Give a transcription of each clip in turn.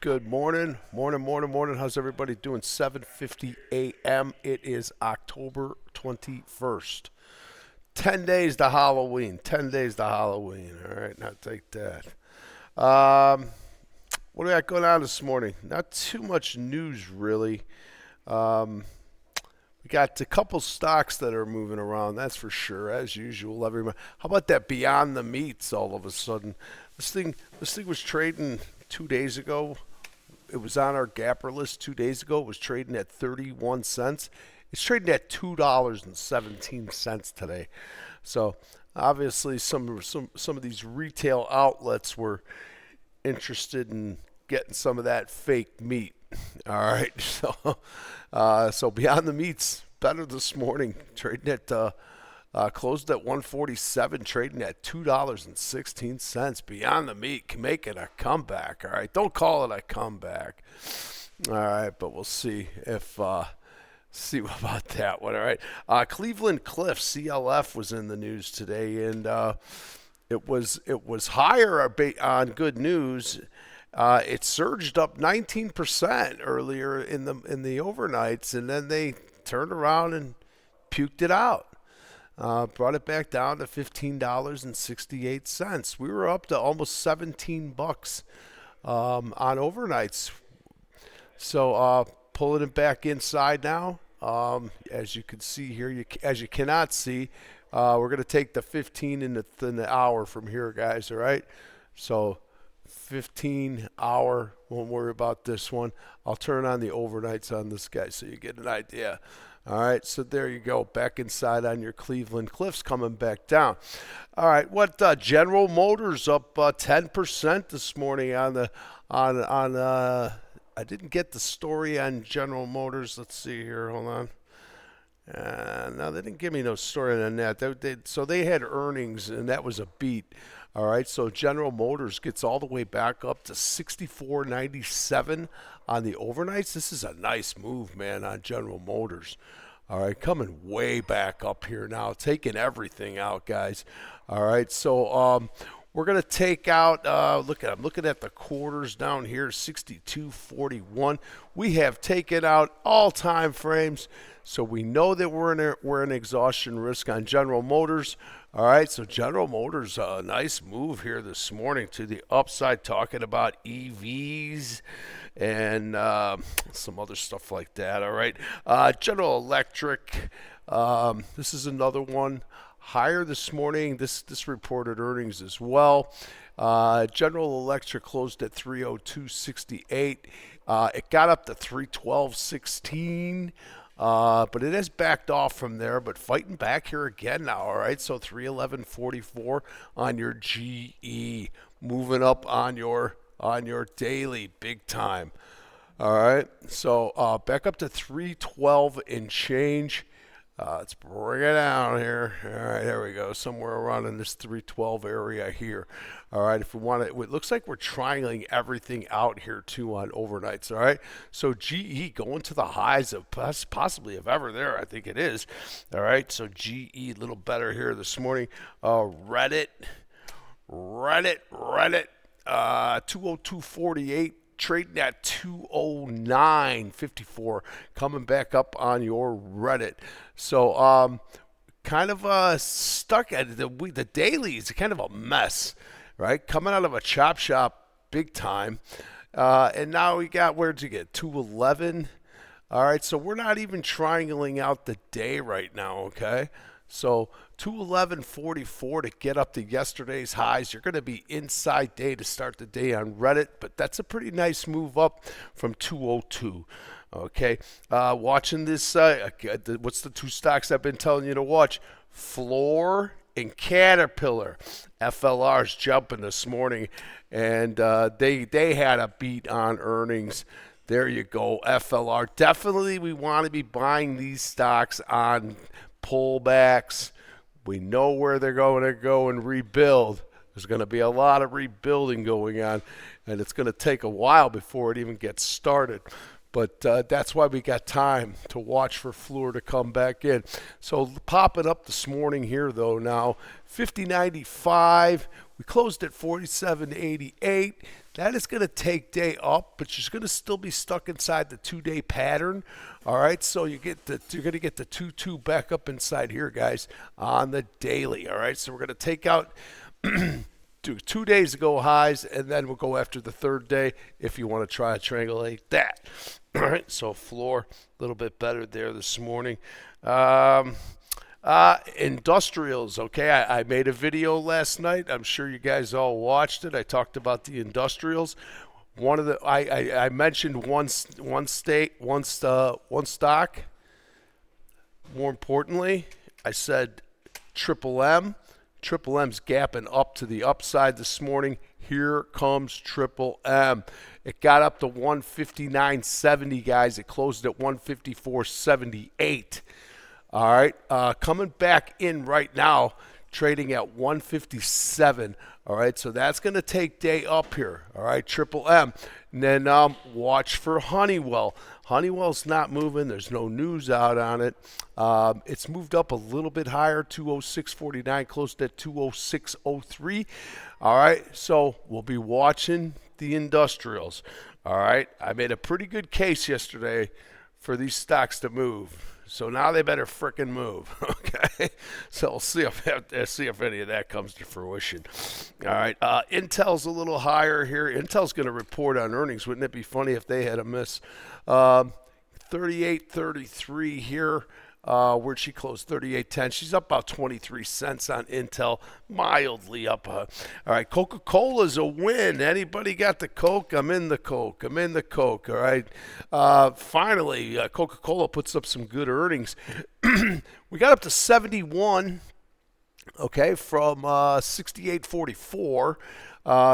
Good morning. Morning. How's everybody doing? 7:50 a.m. It is October 21st. 10 days to Halloween. 10 days to Halloween. All right, now take that. Um, what do we got going on this morning? Not too much news, really. Um, we got a couple stocks that are moving around, that's for sure, as usual. Everybody. How about that Beyond the Meats all of a sudden? This thing was trading 2 days ago. It was on our gapper list 2 days ago. It was trading at 31 cents. It's trading at $2.17 today. So obviously some of these retail outlets were interested in getting some of that fake meat. All right, so Beyond the Meats better this morning, trading at closed at 147, trading at $2.16. Beyond the Meat making a comeback. All right, don't call it a comeback. All right, but we'll see about that one. All right, Cleveland Cliffs CLF was in the news today, and it was higher on good news. It surged up 19% earlier in the overnights, and then they turned around and puked it out. Brought it back down to $15.68. We were up to almost $17 on overnights. So pulling it back inside now. As you can see here, as you cannot see, we're going to take the 15 in the hour from here, guys. All right. So 15 hour. Won't worry about this one. I'll turn on the overnights on this guy so you get an idea. All right, so there you go. Back inside on your Cleveland Cliffs, coming back down. All right, what General Motors up 10% this morning on the on. I didn't get the story on General Motors. Let's see here. Hold on. No, they didn't give me no story on that. So they had earnings, and that was a beat. All right, so General Motors gets all the way back up to 64.97 on the overnights. This is a nice move, man, on General Motors. All right, coming way back up here now, taking everything out, guys. All right, so we're gonna take out. I'm looking at the quarters down here, 62.41. We have taken out all time frames, so we know that we're in exhaustion risk on General Motors. All right, so General Motors, a nice move here this morning to the upside, talking about EVs and some other stuff like that. All right, General Electric, this is another one higher this morning. This reported earnings as well. General Electric closed at 302.68. It got up to 312.16. But it has backed off from there, but fighting back here again now, all right? So 311.44 on your GE, moving up on your daily big time. All right, so back up to 312 and change. Let's bring it down here. All right, there we go. Somewhere around in this 312 area here. All right, if we want to, it looks like we're triangling everything out here too on overnights. All right, so GE going to the highs of possibly of ever there. I think it is. All right, so GE a little better here this morning. Reddit, 202.48. Trading at 209.54, coming back up on your Reddit. So kind of stuck at the daily is kind of a mess, right? Coming out of a chop shop big time. And now we got, where'd you get? 211. All right, so we're not even triangling out the day right now, okay? So 211.44 to get up to yesterday's highs. You're going to be inside day to start the day on Reddit, but that's a pretty nice move up from 202. Okay, watching this. What's the two stocks I've been telling you to watch? Floor and Caterpillar. FLR's jumping this morning, and they had a beat on earnings. There you go, FLR. Definitely, we want to be buying these stocks on pullbacks. We know where they're going to go and rebuild. There's going to be a lot of rebuilding going on, and it's going to take a while before it even gets started. But that's why we got time to watch for Fluor to come back in. So popping up this morning here, though, now 50.95. We closed at 47.88. That is going to take day up, but you're going to still be stuck inside the 2-day pattern. All right, so you're going to get the 2-2 back up inside here, guys, on the daily. All right, so we're going to take out 2 days ago highs, and then we'll go after the third day if you want to try to triangulate that. All right, so floor a little bit better there this morning. Industrials, okay. I made a video last night. I'm sure you guys all watched it. I talked about the industrials. One of the I mentioned one stock. More importantly, I said Triple M. Triple M's gapping up to the upside this morning. Here comes Triple M. It got up to 159.70, guys. It closed at 154.78. All right, coming back in right now, trading at 157. All right, so that's going to take day up here. All right, Triple M. And then watch for Honeywell. Honeywell's not moving. There's no news out on it. It's moved up a little bit higher, 206.49, closed at 206.03. All right, so we'll be watching the industrials. All right, I made a pretty good case yesterday for these stocks to move. So now they better frickin' move, okay? So we'll see if any of that comes to fruition. All right, Intel's a little higher here. Intel's going to report on earnings. Wouldn't it be funny if they had a miss? 38.33 here. Where'd she close? 38.10. She's up about 23 cents on Intel, mildly up. All right, Coca-Cola's a win. Anybody got the Coke? I'm in the Coke. I'm in the Coke. All right. Finally, Coca-Cola puts up some good earnings. We got up to 71. Okay, from 68.44.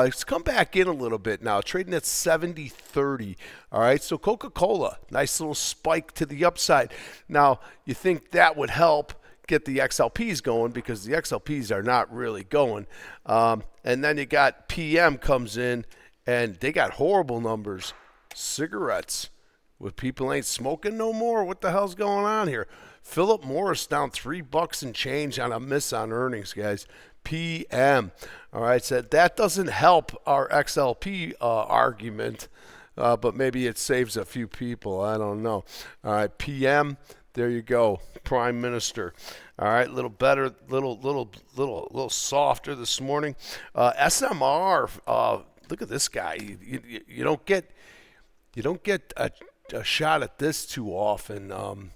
It's come back in a little bit now, trading at 70.30. All right, so Coca-Cola, nice little spike to the upside. Now, you think that would help get the XLPs going because the XLPs are not really going. And then you got PM comes in, and they got horrible numbers. Cigarettes. With people ain't smoking no more? What the hell's going on here? Philip Morris down $3 and change on a miss on earnings, guys. PM. All right, so that doesn't help our XLP argument, but maybe it saves a few people. I don't know. All right, PM. There you go, Prime Minister. All right, little better, little softer this morning. SMR. Look at this guy. You don't get a shot at this too often.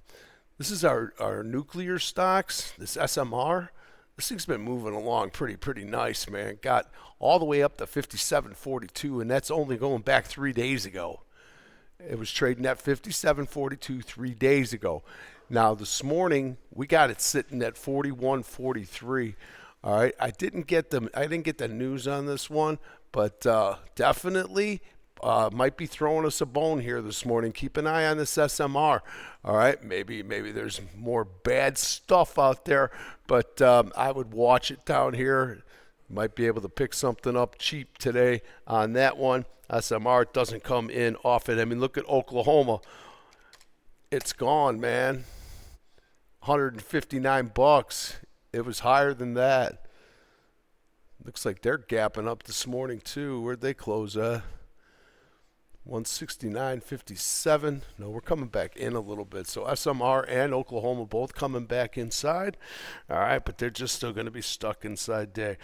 This is our nuclear stocks. This SMR. This thing's been moving along pretty nice, man. Got all the way up to 57.42, and that's only going back 3 days ago. It was trading at 57.42 3 days ago. Now this morning we got it sitting at 41.43. All right, I didn't get the news on this one, but definitely might be throwing us a bone here this morning. Keep an eye on this SMR. All right, maybe there's more bad stuff out there, but I would watch it down here. Might be able to pick something up cheap today on that one. SMR doesn't come in often. I mean, look at Oklahoma. It's gone, man. $159. It was higher than that. Looks like they're gapping up this morning too. Where'd they close at? 169.57. No, we're coming back in a little bit. So SMR and Oklahoma both coming back inside. All right, but they're just still going to be stuck inside day.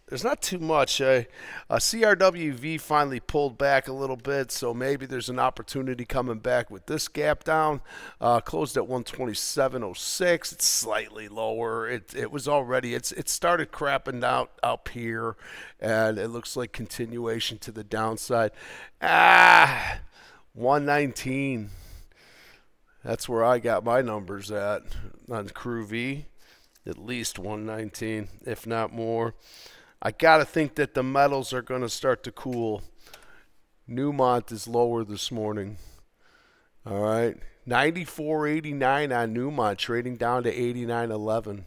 There's not too much. CRWV finally pulled back a little bit, so maybe there's an opportunity coming back with this gap down. Closed at 127.06. It's slightly lower. It was already. It started crapping out up here, and it looks like continuation to the downside. 119. That's where I got my numbers at on Crew V. At least 119, if not more. I got to think that the metals are going to start to cool. Newmont is lower this morning. All right. 94.89 on Newmont, trading down to 89.11.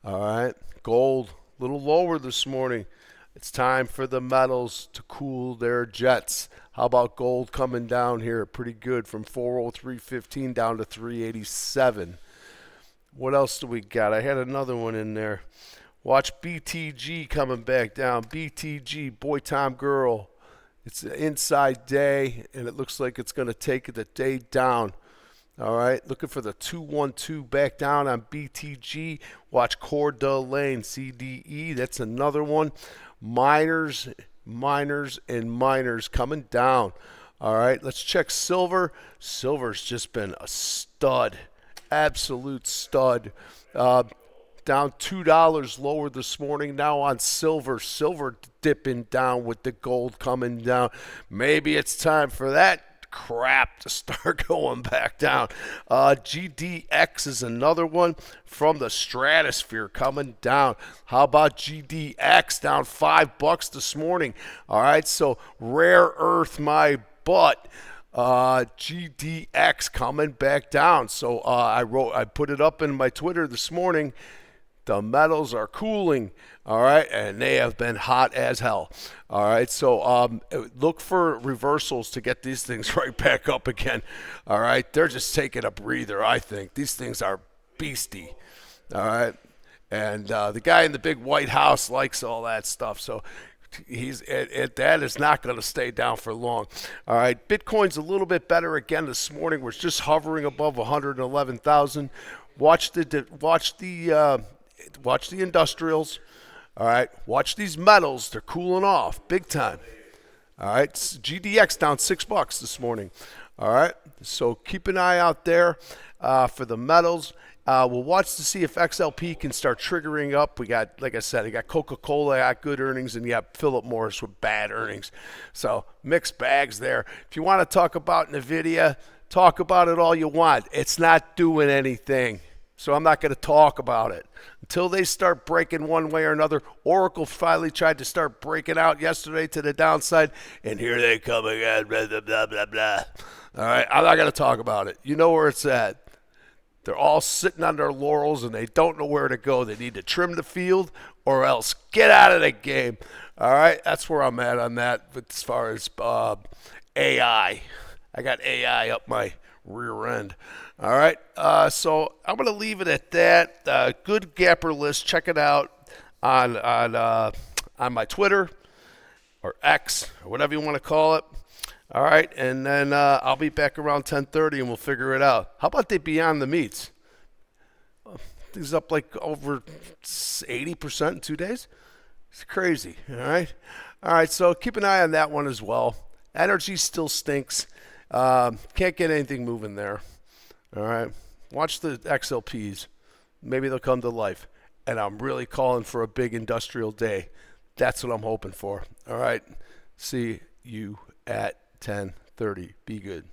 All right. Gold, a little lower this morning. It's time for the metals to cool their jets. How about gold coming down here? Pretty good, from 403.15 down to 387. What else do we got? I had another one in there. Watch BTG coming back down. BTG, boy, time, girl. It's an inside day, and it looks like it's going to take the day down. All right, looking for the 212 back down on BTG. Watch Coeur d'Alene, CDE. That's another one. Miners, and miners coming down. All right, let's check silver. Silver's just been a stud, absolute stud. Down $2 lower this morning now on silver. Silver dipping down with the gold coming down. Maybe it's time for that crap to start going back down. GDX is another one from the stratosphere coming down. How about GDX down $5 this morning? All right, so rare earth my butt. GDX coming back down. So I put it up in my Twitter this morning. The metals are cooling, all right, and they have been hot as hell. All right, so look for reversals to get these things right back up again. All right, they're just taking a breather, I think. These things are beastie, all right, and the guy in the big White House likes all that stuff, so that is not going to stay down for long. All right, Bitcoin's a little bit better again this morning. We're just hovering above 111,000. Watch the industrials. All right, watch these metals. They're cooling off big time. All right, GDX down $6 this morning. All right, so keep an eye out there for the metals. We'll watch to see if XLP can start triggering up. We got, like I said, you got Coca-Cola got good earnings, and you got Philip Morris with bad earnings. So mixed bags there. If you want to talk about NVIDIA, talk about it all you want. It's not doing anything. So I'm not going to talk about it until they start breaking one way or another. Oracle finally tried to start breaking out yesterday to the downside, and here they come again, blah, blah, blah, blah, blah. All right, I'm not going to talk about it. You know where it's at. They're all sitting on their laurels, and they don't know where to go. They need to trim the field or else get out of the game. All right, that's where I'm at on that. But as far as AI, I got AI up my rear end. All right, so I'm going to leave it at that. Good gapper list. Check it out on my Twitter or X or whatever you want to call it. All right, and then I'll be back around 10:30 and we'll figure it out. How about the Beyond the Meats? Things up like over 80% in 2 days. It's crazy. All right. So keep an eye on that one as well. Energy still stinks. Can't get anything moving there. All right. Watch the XLPs. Maybe they'll come to life. And I'm really calling for a big industrial day. That's what I'm hoping for. All right. See you at 10:30. Be good.